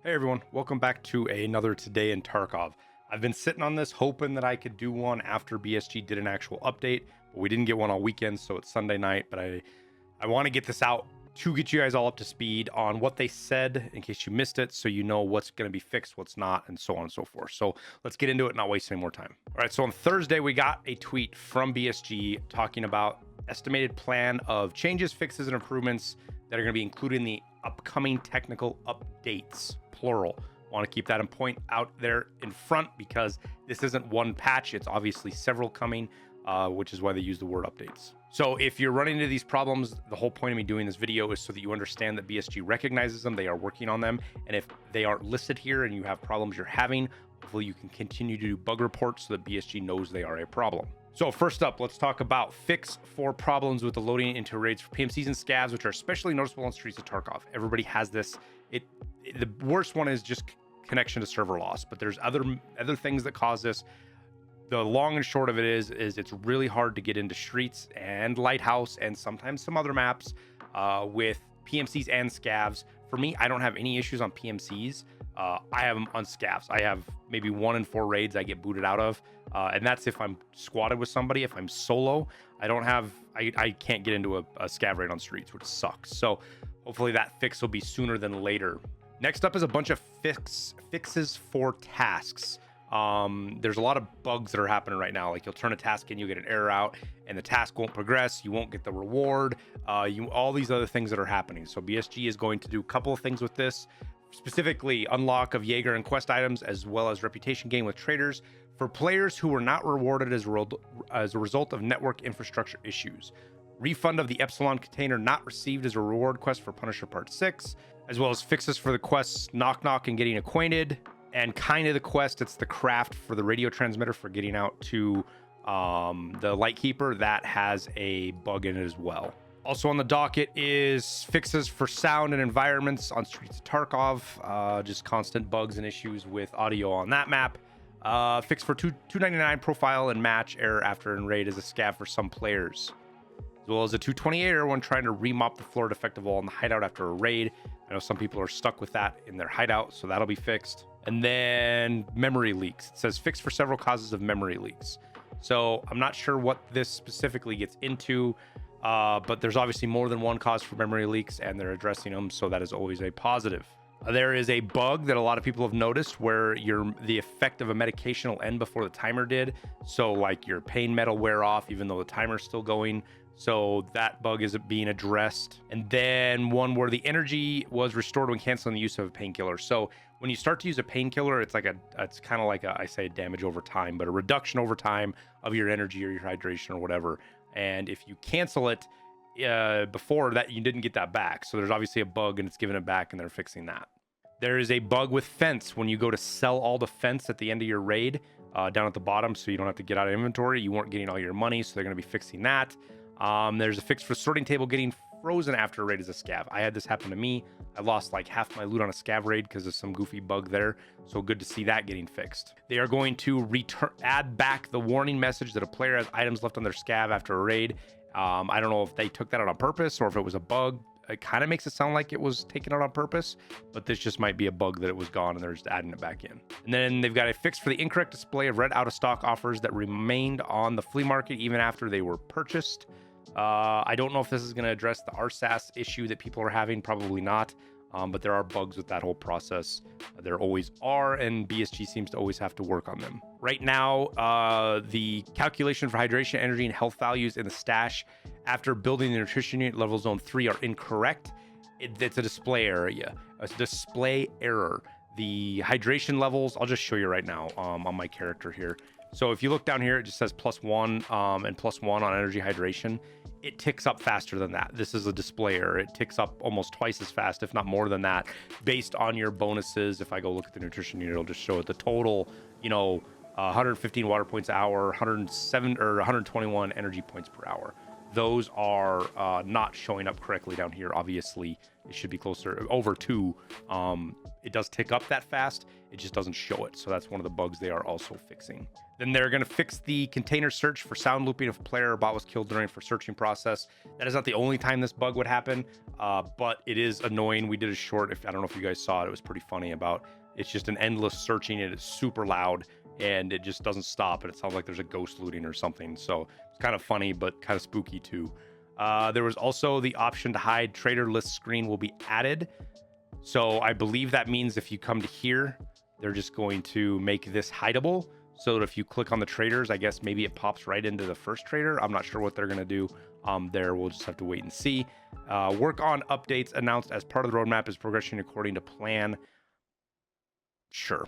Hey everyone, welcome back to another Today in Tarkov. I've been sitting on this hoping that I could do one after BSG did an actual update, but we didn't get one all weekend, so it's Sunday night, but I want to get this out to get you guys all up to speed on what they said in case you missed it, so you know what's going to be fixed, what's not, and so on and so forth. So let's get into it and not waste any more time. All right, so on Thursday, we got a tweet from BSG talking about estimated plan of changes, fixes, and improvements that are going to be included in the upcoming technical updates, plural. Want to keep that in point out there in front because this isn't one patch. It's obviously several coming, which is why they use the word updates. So if you're running into these problems, the whole point of me doing this video is so that you understand that BSG recognizes them, they are working on them. And if they aren't listed here and you have problems you're having, hopefully you can continue to do bug reports so that BSG knows they are a problem. So first up, let's talk about fix for problems with the loading into raids for PMCs and scavs, which are especially noticeable on Streets of Tarkov. Everybody has this. The worst one is just connection to server loss, but there's other things that cause this. The long and short of it is it's really hard to get into Streets and Lighthouse and sometimes some other maps with PMCs and scavs. For me, I don't have any issues on PMCs. I have them on scavs. I have maybe 1 in 4 raids I get booted out of, and that's if I'm squatted with somebody. If I'm solo, I can't get into a scav raid on Streets, which sucks. So hopefully that fix will be sooner than later. Next up is a bunch of fixes for tasks. There's a lot of bugs that are happening right now. Like you'll turn a task in, you'll get an error out, and the task won't progress. You won't get the reward. All these other things that are happening. So BSG is going to do a couple of things with this. Specifically, unlock of Jaeger and quest items, as well as reputation gain with traders for players who were not rewarded as a result of network infrastructure issues. Refund of the Epsilon container not received as a reward quest for Punisher Part 6, as well as fixes for the quests Knock Knock and Getting Acquainted, and kind of the quest, it's the craft for the radio transmitter for getting out to the Lightkeeper. That has a bug in it as well. Also on the docket is fixes for sound and environments on Streets of Tarkov. Just constant bugs and issues with audio on that map. Fix for 299 profile and match error after in raid as a scav for some players. As well as a 228 error when trying to remop the floor defective wall in the hideout after a raid. I know some people are stuck with that in their hideout, so that'll be fixed. And then memory leaks. It says fix for several causes of memory leaks. So I'm not sure what this specifically gets into. But there's obviously more than one cause for memory leaks, and they're addressing them, so that is always a positive. There is a bug that a lot of people have noticed where the effect of a medication will end before the timer did. So like your pain med will wear off even though the timer's still going. So that bug is being addressed. And then one where the energy was restored when canceling the use of a painkiller. So when you start to use a painkiller, it's kind of like I say damage over time, but a reduction over time of your energy or your hydration or whatever. And if you cancel it before that, you didn't get that back. So there's obviously a bug and it's giving it back, and they're fixing that. There is a bug with fence when you go to sell all the fence at the end of your raid down at the bottom, so you don't have to get out of inventory. You weren't getting all your money, so they're going to be fixing that. There's a fix for sorting table getting frozen after a raid as a scav. I had this happen to me. I lost like half my loot on a scav raid because of some goofy bug there. So good to see that getting fixed. They are going to add back the warning message that a player has items left on their scav after a raid. I don't know if they took that out on purpose or if it was a bug. It kind of makes it sound like it was taken out on purpose, but this just might be a bug that it was gone and they're just adding it back in. And then they've got a fix for the incorrect display of red out of stock offers that remained on the flea market even after they were purchased. I don't know if this is going to address the RSAS issue that people are having. Probably not. But there are bugs with that whole process. There always are, and BSG seems to always have to work on them. Right now, the calculation for hydration, energy, and health values in the stash after building the nutrition unit level zone 3 are incorrect. It's a display error. A display error. The hydration levels, I'll just show you right now on my character here. So if you look down here, it just says +1 and +1 on energy hydration. It ticks up faster than that. This is a display error. It ticks up almost twice as fast, if not more than that, based on your bonuses. If I go look at the nutrition unit, it'll just show it the total, 115 water points an hour, 107 or 121 energy points per hour. those are not showing up correctly down here. Obviously, it should be closer over 2. It does tick up that fast. It just doesn't show it. So that's one of the bugs they are also fixing. Then they're going to fix the container search for sound looping if a player or bot was killed during for searching process. That is not the only time this bug would happen, but it is annoying. We did a short, I don't know if you guys saw it, it was pretty funny about, it's just an endless searching and it's super loud and it just doesn't stop. And it sounds like there's a ghost looting or something. So it's kind of funny, but kind of spooky too. There was also the option to hide trader list screen will be added. So I believe that means if you come to here, they're just going to make this hideable so that if you click on the traders, I guess maybe it pops right into the first trader. I'm not sure what they're going to do there. We'll just have to wait and see. Work on updates announced as part of the roadmap is progressing according to plan. Sure.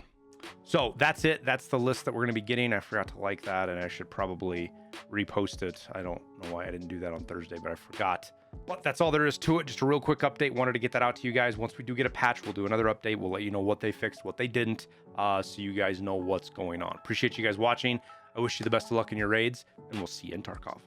So that's it. That's the list that we're going to be getting. I forgot to like that, and I should probably repost it. I don't know why I didn't do that on Thursday, but I forgot. But that's all there is to it. Just a real quick update. Wanted to get that out to you guys. Once we do get a patch, we'll do another update. We'll let you know what they fixed, what they didn't, so you guys know what's going on. Appreciate you guys watching. I wish you the best of luck in your raids, and we'll see you in Tarkov.